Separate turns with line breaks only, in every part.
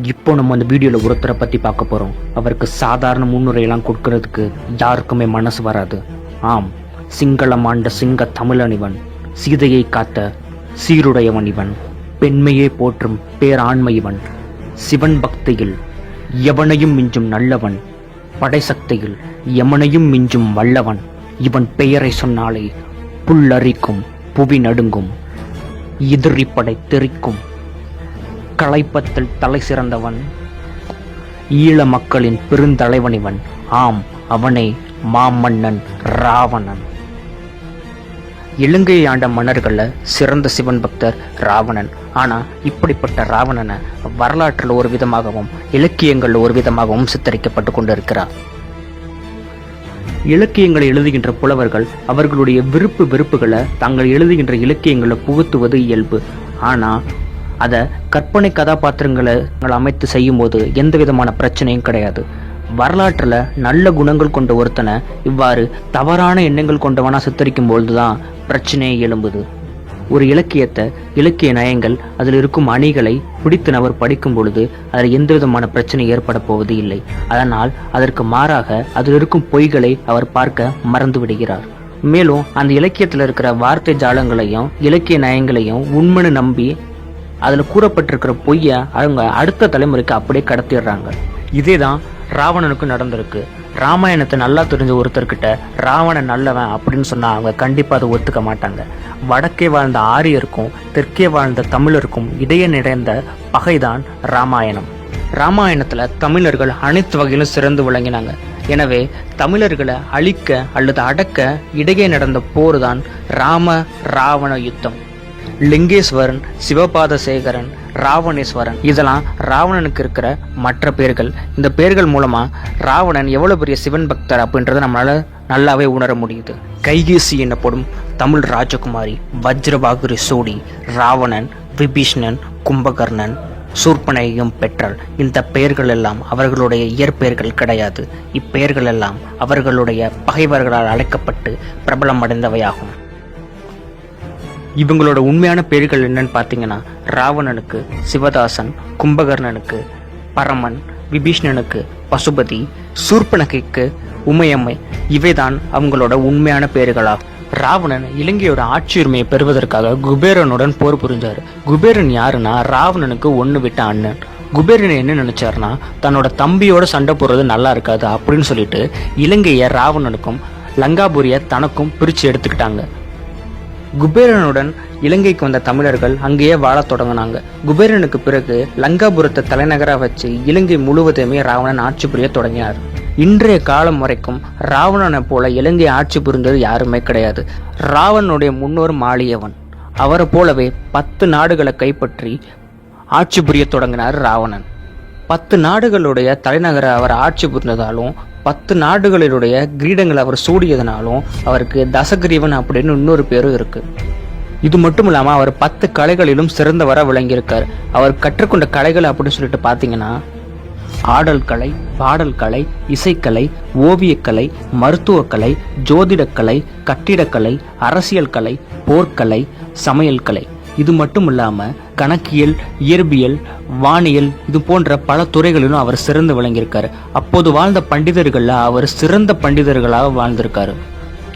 இப்போ நம்ம அந்த வீடியோவில் ஒருத்தரை பற்றி பார்க்க போகிறோம். அவருக்கு சாதாரண முன்னுரையெல்லாம் கொடுக்கறதுக்கு யாருக்குமே மனசு வராது. ஆம், சிங்களம் ஆண்ட சிங்க தமிழன் இவன். சீதையை காத்த சீருடையவன் இவன். பெண்மையே போற்றும் பேராண்மை இவன். சிவன் பக்தியில் எவனையும் மிஞ்சும் நல்லவன். படைசக்தியில் எமனையும் மிஞ்சும் வல்லவன். இவன் பெயரை சொன்னாலே புல்லரிக்கும், புவி நடுங்கும், எதிரிப்படை தெரிக்கும். களைப்பத்தில் தலை சிறந்தவன். ஈழ மக்களின் பெருந்தலைவன் இவன். ஆம், அவனே மாமன்னன் ராவணன். இலங்கையை ஆண்ட மன்னர்கள சிறந்த சிவன் பக்தர் ராவணன். ஆனா இப்படிப்பட்ட ராவணனை வரலாற்றில் ஒரு விதமாகவும் இலக்கியங்கள் ஒரு விதமாகவும் சித்தரிக்கப்பட்டு கொண்டிருக்கிறார். இலக்கியங்களை எழுதுகின்ற புலவர்கள் அவர்களுடைய விருப்பு வெறுப்புகளை தாங்கள் எழுதுகின்ற இலக்கியங்களை புகுத்துவது இயல்பு. ஆனா அதை கற்பனை கதாபாத்திரங்களை அமைத்து செய்யும் போது எந்த விதமான பிரச்சனையும் கிடையாது. வரலாற்றுல நல்ல குணங்கள் கொண்ட ஒருத்தனை இவ்வாறு தவறான எண்ணங்கள் கொண்டவனா சித்தரிக்கும் பொழுதுதான் பிரச்சனையை எழும்புது. ஒரு இலக்கியத்தை, இலக்கிய நயங்கள், அதில் இருக்கும் அணிகளை பிடித்து நபர் படிக்கும் பொழுது அதில் எந்த விதமான பிரச்சனை ஏற்பட போவது இல்லை. அதனால் அதற்கு மாறாக அதில் இருக்கும் பொய்களை அவர் பார்க்க மறந்து விடுகிறார். மேலும் அந்த இலக்கியத்தில் இருக்கிற வார்த்தை ஜாலங்களையும் இலக்கிய நயங்களையும் உண்மைன்னு நம்பி அதில் கூறப்பட்டிருக்கிற பொய்யை அவங்க அடுத்த தலைமுறைக்கு அப்படியே கடத்திடுறாங்க. இதேதான் ராவணனுக்கு நடந்திருக்கு. ராமாயணத்தை நல்லா தெரிஞ்ச ஒருத்தர்கிட்ட ராவணன் நல்லவன் அப்படின்னு சொன்னா அவங்க கண்டிப்பா அதை ஒத்துக்க மாட்டாங்க. வடக்கே வாழ்ந்த ஆரியருக்கும் தெற்கே வாழ்ந்த தமிழருக்கும் இடையே நிறைந்த பகைதான் ராமாயணம். ராமாயணத்துல தமிழர்கள் அனைத்து வகையிலும் சிறந்து விளங்கினாங்க. எனவே தமிழர்களை அழிக்க அல்லது அடக்க இடையே நடந்த போர் தான் ராம ராவண யுத்தம். லிங்கேஸ்வரன், சிவபாதசேகரன், ராவணேஸ்வரன், இதெல்லாம் ராவணனுக்கு இருக்கிற மற்ற பேர்கள். இந்த பேர்கள் மூலமா ராவணன் எவ்வளவு பெரிய சிவன் பக்தர் அப்படின்றத நம்மளால நல்லாவே உணர முடியுது. கைகேசி எனப்படும் தமிழ் ராஜகுமாரி, வஜ்ரபாகுரி சோடி, ராவணன், விபீஷ்ணன், கும்பகர்ணன், சூர்பனையும் பெற்றாள். இந்த பெயர்கள் எல்லாம் அவர்களுடைய இயற்பெயர்கள் கிடையாது. இப்பெயர்கள் எல்லாம் அவர்களுடைய பகைவர்களால் அழைக்கப்பட்டு பிரபலம் அடைந்தவையாகும். இவங்களோட உண்மையான பேர்கள் என்னன்னு பார்த்தீங்கன்னா, ராவணனுக்கு சிவதாசன், கும்பகர்ணனுக்கு பரமன், விபீஷ்ணனுக்கு பசுபதி, சூர்பனகைக்கு உமையம்மை. இவைதான் அவங்களோட உண்மையான பேர்களாகும். ராவணன் இலங்கையோட ஆட்சியுரிமையை பெறுவதற்காக குபேரனுடன் போர் புரிஞ்சாரு. குபேரன் யாருன்னா ராவணனுக்கு ஒன்று விட்ட அண்ணன். குபேரன் என்ன நினைச்சாருன்னா, தன்னோட தம்பியோட சண்டை போடுறது நல்லா இருக்காது அப்படின்னு சொல்லிட்டு இலங்கைய ராவணனுக்கும் லங்காபுரிய தனக்கும் பிரிச்சு எடுத்துக்கிட்டாங்க. குபேரனுடன் இலங்கைக்கு வந்த தமிழர்கள் அங்கேயே வாழத் தொடங்கினாங்க. குபேரனுக்கு பிறகு லங்காபுரத்தை தலைநகராக வச்சு இலங்கை முழுவதுமே ராவணன் ஆட்சி புரிய தொடங்கினார். இன்றைய காலம் வரைக்கும் ராவணனை போல இலங்கை ஆட்சி புரிந்தது யாருமே கிடையாது. ராவணனுடைய முன்னோர் மாளியவன். அவரை போலவே 10 நாடுகளை கைப்பற்றி ஆட்சி புரிய தொடங்கினார் ராவணன். 10 நாடுகளுடைய தலைநகரை அவர் ஆட்சி புரிந்ததாலும் 10 நாடுகளிலுடைய கிரீடங்களை அவர் சூடியதனாலும் அவருக்கு தசகிரீவன் அப்படின்னு இன்னொரு பேரும் இருக்கு. இது மட்டும் இல்லாம அவர் 10 கலைகளிலும் சிறந்தவர விளங்கியிருக்காரு. அவர் கற்றுக்கொண்ட கலைகள் அப்படின்னு சொல்லிட்டு பாத்தீங்கன்னா, ஆடல் கலை, பாடல் கலை, இசைக்கலை, ஓவியக்கலை, மருத்துவக்கலை, ஜோதிடக்கலை, கட்டிடக்கலை, அரசியல் கலை, போர்க்கலை, சமையல் கலை. இது மட்டும் இல்லாம கணக்கியல், இயற்பியல், வானியல், இது போன்ற பல துறைகளிலும் அவர் சிறந்து விளங்கியிருக்காரு. அப்போது வாழ்ந்த பண்டிதர்கள்ல அவர் சிறந்த பண்டிதர்களாக வாழ்ந்திருக்காரு.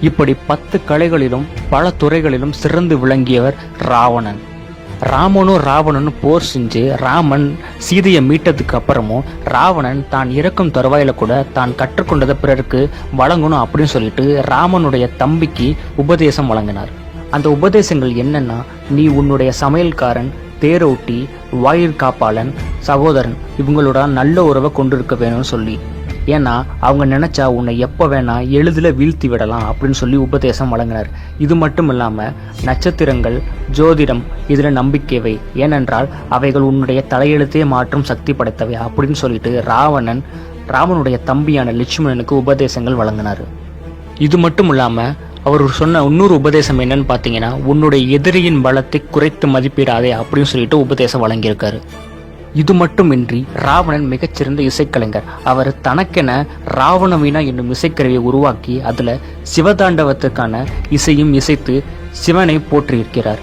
இப்படி 10 கலைகளிலும் பல துறைகளிலும் சிறந்து விளங்கியவர் ராவணன். ராவணனும் போர் செஞ்சு ராமன் சீதையை மீட்டதுக்கு அப்புறமும் ராவணன் தான் இறக்கும் தருவாயில கூட தான் கற்றுக்கொண்டதை பிறருக்கு வழங்கணும் அப்படின்னு சொல்லிட்டு ராமனுடைய தம்பிக்கு உபதேசம் வழங்கினார். அந்த உபதேசங்கள் என்னன்னா, நீ உன்னுடைய சமையல்காரன், தேரோட்டி, வாயில் காப்பாளன், சகோதரன் இவங்களோட நல்ல உறவை கொண்டிருக்க வேணும்னு சொல்லி. ஏன்னா அவங்க நினைச்சா உன்னை எப்போ வேணா எளிதில் வீழ்த்தி விடலாம் அப்படின்னு சொல்லி உபதேசம் வழங்கினார். இது மட்டும் இல்லாம நட்சத்திரங்கள், ஜோதிடம் இதுல நம்பிக்கைவை, ஏனென்றால் அவைகள் உன்னுடைய தலையெழுத்தே மாற்றும் சக்தி படைத்தவை அப்படின்னு சொல்லிட்டு ராமனுடைய தம்பியான லட்சுமணனுக்கு உபதேசங்கள் வழங்கினார். இது மட்டும் இல்லாம அவர் சொன்ன இன்னொரு உபதேசம் என்னன்னு பார்த்தீங்கன்னா, உன்னுடைய எதிரியின் பலத்தை குறைத்து மதிப்பிடாதே அப்படின்னு சொல்லிட்டு உபதேசம் வழங்கியிருக்காரு. இது மட்டுமின்றி ராவணன் மிகச்சிறந்த இசைக்கலைஞர். அவர் தனக்கென ராவண வீணா என்னும் இசைக்கருவியை உருவாக்கி அதுல சிவதாண்டவத்துக்கான இசையும் இசைத்து சிவனை போற்றியிருக்கிறார்.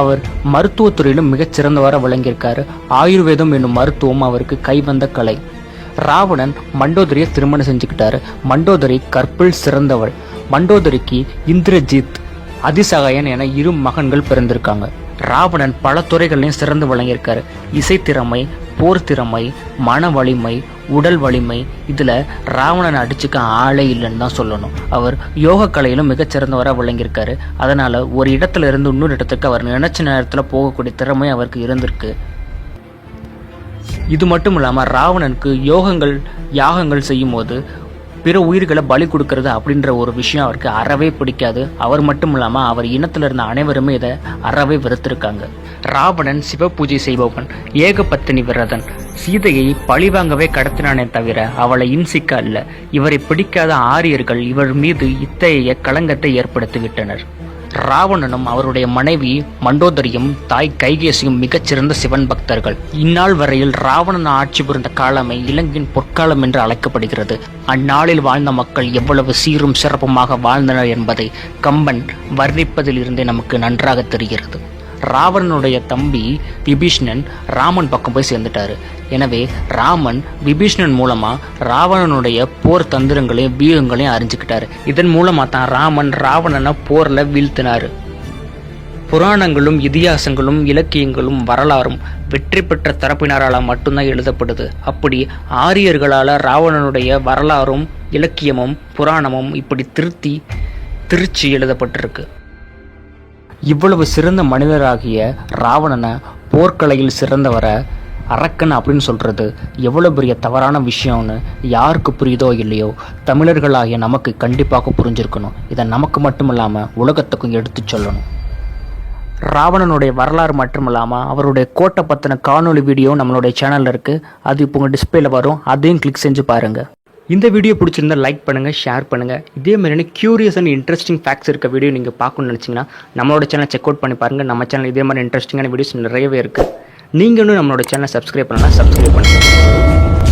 அவர் மருத்துவத்துறையிலும் மிகச் சிறந்தவராக விளங்கியிருக்காரு. ஆயுர்வேதம் என்னும் மருத்துவம் அவருக்கு கைவந்த கலை. ராவணன் மண்டோதரியை திருமணம் செஞ்சுக்கிட்டாரு. மண்டோதரி கற்பில் சிறந்தவள். மண்டோதரிக்கு இந்திரஜித், அதிசகாயன் என 2 மகன்கள் பிறந்திருக்காங்க. ராவணன் பல துறைகளையும் சிறந்து விளங்கியிருக்காரு. இசைத்திறமை, போர் திறமை, மன வலிமை, உடல் வலிமை, இதுல ராவணன் அடிச்சுக்க ஆளே இல்லைன்னு தான் சொல்லணும். அவர் யோக கலையிலும் மிகச்சிறந்தவராக விளங்கியிருக்காரு. அதனால ஒரு இடத்துல இருந்து இன்னொரு இடத்துக்கு அவர் நினைச்ச நேரத்தில் போகக்கூடிய திறமை அவருக்கு இருந்திருக்கு. இது மட்டும் இல்லாமல் ராவணனுக்கு யாகங்கள் செய்யும் போது பிற உயிர்களை பலி கொடுக்கறது அப்படின்ற ஒரு விஷயம் அவருக்கு அறவே பிடிக்காது. அவர் மட்டும் இல்லாமல் அவர் இனத்தில் இருந்த அனைவருமே இதை அறவே வெறுத்திருக்காங்க. ராவணன் சிவ பூஜை செய்பவன், ஏகபத்தினி விரதன். சீதையை பழிவாங்கவே கடத்தினானே தவிர அவளை இன்சிக்க அல்ல. இவரை பிடிக்காத ஆரியர்கள் இவர் மீது இத்தகைய களங்கத்தை ஏற்படுத்திவிட்டனர். ராவணனும் அவருடைய மனைவி மண்டோதரியும் தாய் கைகேசியும் மிகச்சிறந்த சிவன் பக்தர்கள். இந்நாள் வரையில் ராவணன் ஆட்சி புரிந்த காலமே இலங்கையின் பொற்காலம் என்று அழைக்கப்படுகிறது. அந்நாளில் வாழ்ந்த மக்கள் எவ்வளவு சீரும் சிறப்புமாக வாழ்ந்தனர் என்பதை கம்பன் வர்ணிப்பதில் இருந்தே நமக்கு நன்றாக தெரிகிறது. ராவணனுடைய தம்பி விபீஷ்ணன் ராமன் பக்கம் போய் சேர்ந்துட்டாரு. எனவே ராமன் விபீஷ்ணன் மூலமா ராவணனுடைய போர் தந்திரங்களையும் வியூகங்களையும் அறிஞ்சுக்கிட்டாரு. இதன் மூலமா தான் ராமன் ராவணனை போர்ல வீழ்த்தினாரு. புராணங்களும் இதிகாசங்களும் இலக்கியங்களும் வரலாறும் வெற்றி பெற்ற தரப்பினரால் மட்டும்தான் எழுதப்படுது. அப்படி ஆரியர்களால ராவணனுடைய வரலாறும் இலக்கியமும் புராணமும் இப்படி திருச்சி எழுதப்பட்டிருக்கு. இவ்வளவு சிறந்த மனிதராகிய ராவணனை போர்க்கலையில் சிறந்தவரை அரக்கன் அப்படின்னு சொல்றது எவ்வளவு பெரிய தவறான விஷயம்னு யாருக்கு புரியுதோ இல்லையோ தமிழர்களாகிய நமக்கு கண்டிப்பாக புரிஞ்சிருக்கணும். இதை நமக்கு மட்டும் இல்லாமல் உலகத்துக்கும் எடுத்து சொல்லணும். ராவணனுடைய வரலாறு மட்டும் இல்லாமல் அவருடைய கோட்டை பற்றின காணொலி வீடியோ நம்மளுடைய சேனலில் இருக்குது. அது இப்போ உங்கள் டிஸ்பிளேல வரும். அதையும் கிளிக் செஞ்சு பாருங்கள். இந்த வீடியோ பிடிச்சிருந்தா லைக் பண்ணுங்கள், ஷேர் பண்ணுங்கள். இதே மாதிரியான க்யூரியஸ் அண்ட் இன்ட்ரெஸ்டிங் ஃபேக்ட்ஸ் இருக்க வீடியோ நீங்கள் பார்க்கணும்னு நினச்சிங்கன்னா நம்மளோட சேனல் செக் அவுட் பண்ணி பாருங்கள். நம்ம சேனல் இதே மாதிரி இன்ட்ரெஸ்டிங்கான வீடியோஸ் நிறையவே இருக்குது. நீங்களும் நம்மளோட சேனலை சப்ஸ்கிரைப் பண்ணலாம், சப்ஸ்கிரைப் பண்ணுங்கள்.